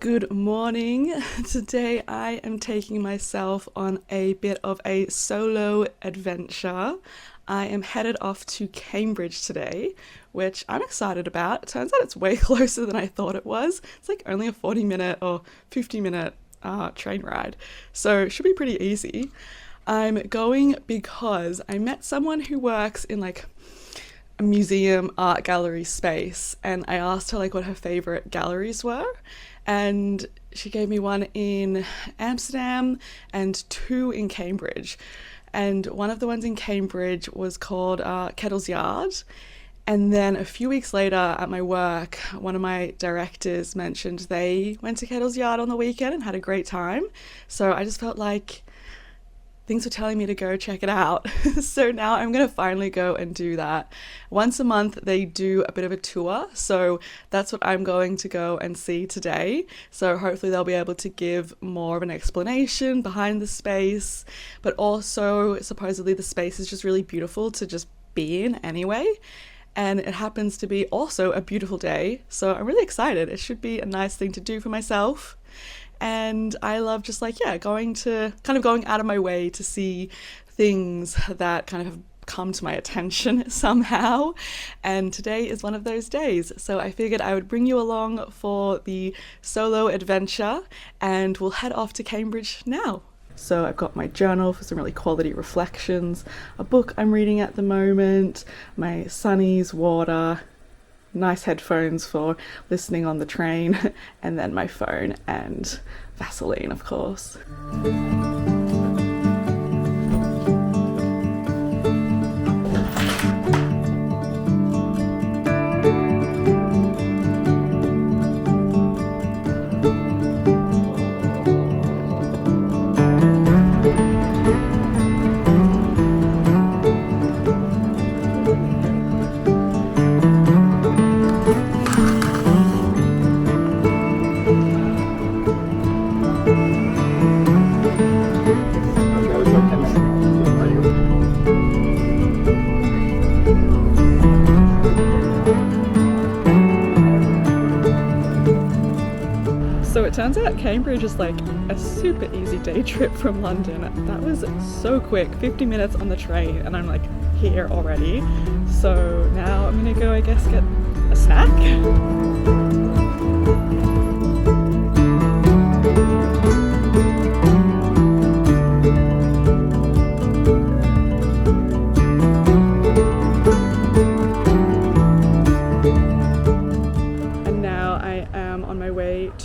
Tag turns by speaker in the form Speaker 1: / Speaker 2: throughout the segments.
Speaker 1: Good morning. Today I am taking myself on a bit of a solo adventure. I am headed off to Cambridge today, which I'm excited about. It turns out it's way closer than I thought it was. It's like only a 40-minute or 50-minute train ride, so it should be pretty easy. I'm going because I met someone who works in like a museum art gallery space, and I asked her like what her favorite galleries were, and she gave me one in Amsterdam and two in Cambridge. And one of the ones in Cambridge was called Kettle's Yard. And then a few weeks later at my work, one of my directors mentioned they went to Kettle's Yard on the weekend and had a great time. So I just felt like things were telling me to go check it out. So now I'm going to finally go and do that. Once a month they do a bit of a tour, so that's what I'm going to go and see today. So hopefully they'll be able to give more of an explanation behind the space, but also supposedly the space is just really beautiful to just be in anyway. And it happens to be also a beautiful day, so I'm really excited. It should be a nice thing to do for myself. And I love just like, going out of my way to see things that kind of have come to my attention somehow. And today is one of those days. So I figured I would bring you along for the solo adventure, and we'll head off to Cambridge now. So I've got my journal for some really quality reflections, a book I'm reading at the moment, my Sunny's water, nice headphones for listening on the train, and then my phone and Vaseline, of course. So it turns out Cambridge is like a super easy day trip from London. That was so quick, 50 minutes on the train, and I'm like here already. So now I'm gonna go, I guess, get a snack.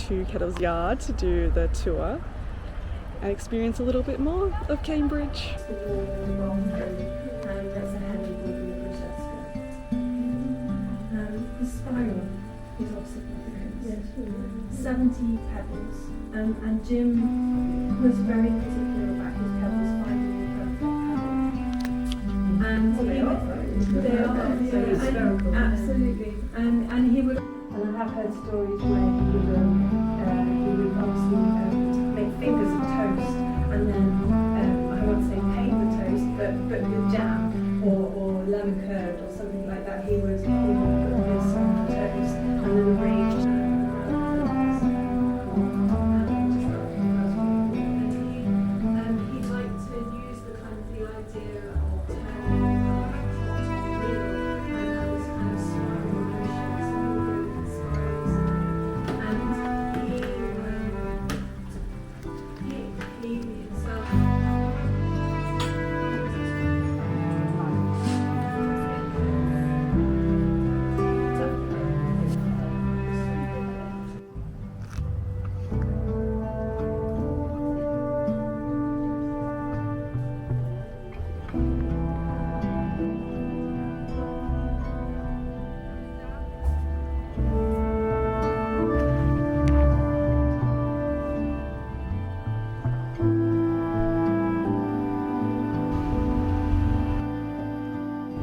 Speaker 1: To Kettle's Yard to do the tour and experience a little bit more of Cambridge.
Speaker 2: The spiral is of significance. 70 pebbles, and Jim was very particular about his pebbles finding the perfect pebble. And they are absolutely. And he would. And I have heard stories where he would obviously make fingers of toast, and then I won't say paint the toast, but with jam or lemon curd or something like that. He would put this on the toast and then arrange. And he liked to use the kind of the idea of turning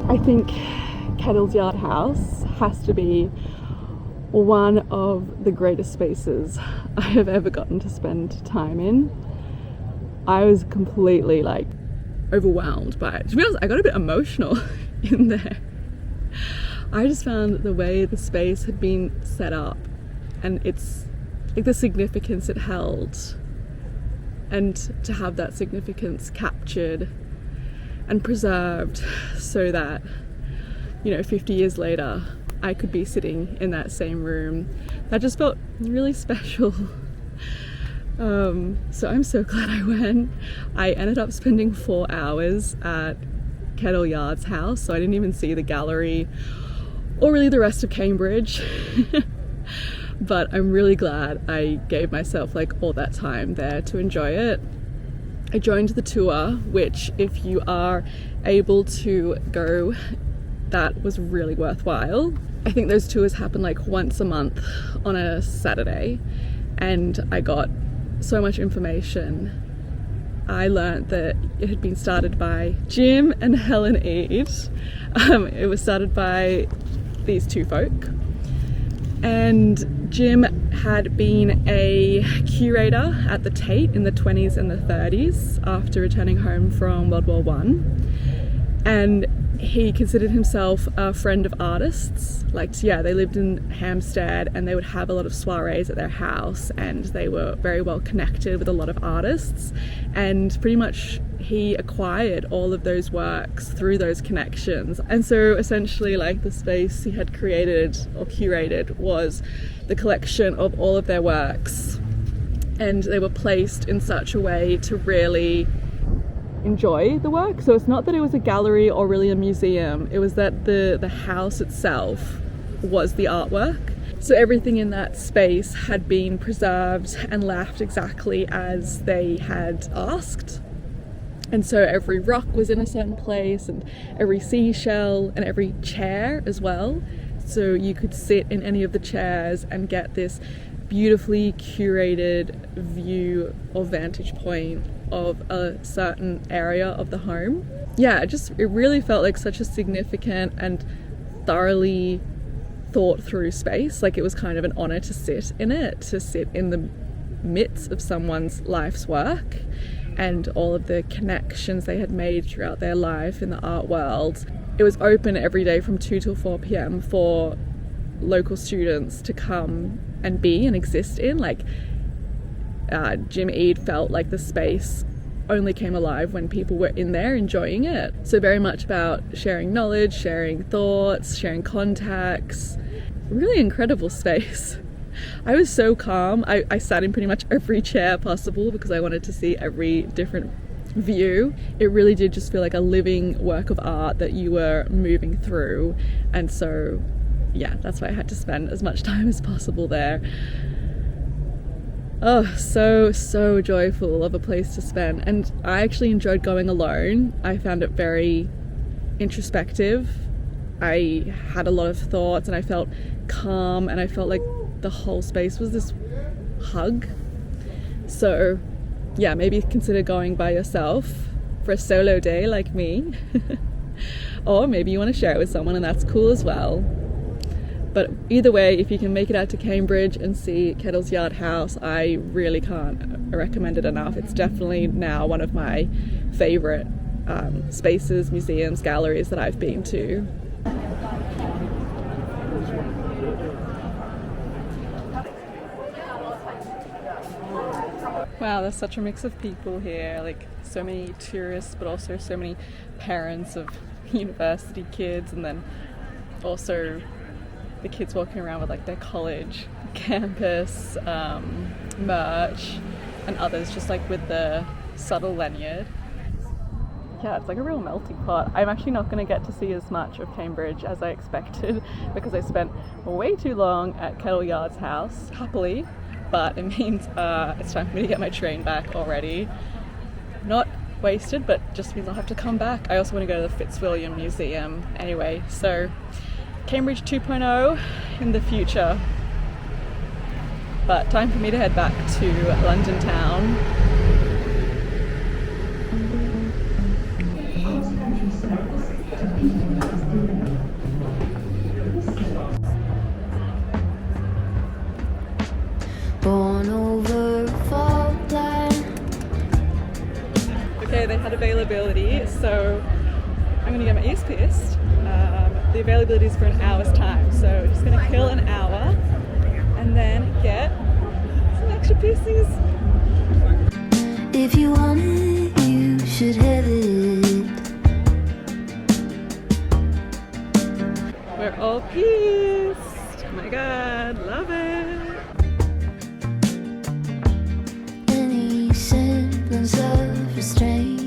Speaker 1: I think Kettle's Yard House has to be one of the greatest spaces I have ever gotten to spend time in. I was completely like overwhelmed by it. To be honest, I got a bit emotional in there. I just found the way the space had been set up, and it's like the significance it held, and to have that significance captured and preserved so that, you know, 50 years later I could be sitting in that same room. That just felt really special. So I'm so glad I went. I ended up spending 4 hours at Kettle Yard's house, so I didn't even see the gallery or really the rest of Cambridge. But I'm really glad I gave myself like all that time there to enjoy it. I joined the tour, which if you are able to go, that was really worthwhile. I think those tours happen like once a month on a Saturday, and I got so much information. I learned that it had been started by Jim and Helen Eade. It was started by these two folk, and Jim had been a curator at the Tate in the 20s and the 30s after returning home from World War I, and he considered himself a friend of artists. Like, yeah, they lived in Hampstead and they would have a lot of soirees at their house, and they were very well connected with a lot of artists, and pretty much he acquired all of those works through those connections. And so essentially, like, the space he had created or curated was the collection of all of their works, and they were placed in such a way to really enjoy the work. So it's not that it was a gallery or really a museum, it was that the house itself was the artwork. So everything in that space had been preserved and left exactly as they had asked. And so every rock was in a certain place, and every seashell, and every chair as well. So you could sit in any of the chairs and get this beautifully curated view or vantage point of a certain area of the home. Yeah, it really felt like such a significant and thoroughly thought through space. Like, it was kind of an honor to sit in it, to sit in the midst of someone's life's work and all of the connections they had made throughout their life in the art world. It was open every day from 2 till 4 p.m. for local students to come and be and exist in. Like, Jim Eade felt like the space only came alive when people were in there enjoying it. So very much about sharing knowledge, sharing thoughts, sharing contacts. Really incredible space. I was so calm. I sat in pretty much every chair possible because I wanted to see every different view. It really did just feel like a living work of art that you were moving through. And so, yeah, that's why I had to spend as much time as possible there. Oh, so joyful of a place to spend. And I actually enjoyed going alone. I found it very introspective. I had a lot of thoughts and I felt calm, and I felt like the whole space was this hug. So yeah, maybe consider going by yourself for a solo day like me. Or maybe you want to share it with someone, and that's cool as well. But either way, if you can make it out to Cambridge and see Kettle's Yard House, I really can't recommend it enough. It's definitely now one of my favourite spaces, museums, galleries that I've been to. Wow, there's such a mix of people here, like so many tourists, but also so many parents of university kids, and then also the kids walking around with like their college campus merch, and others just like with the subtle lanyard. Yeah, it's like a real melting pot. I'm actually not going to get to see as much of Cambridge as I expected because I spent way too long at Kettle Yard's house, happily, but it means it's time for me to get my train back already. Not wasted, but just means I'll have to come back. I also want to go to the Fitzwilliam Museum anyway, so Cambridge 2.0 in the future. But time for me to head back to London town.
Speaker 3: Born over faultline.
Speaker 1: Okay, they had availability, so I'm gonna get my ears pierced. The availability is for an hour's time, so just gonna kill an hour and then get extra pieces.
Speaker 3: If you want it, you should have it.
Speaker 1: We're all pieced. Oh my god, love it.
Speaker 3: Any semblance of restraint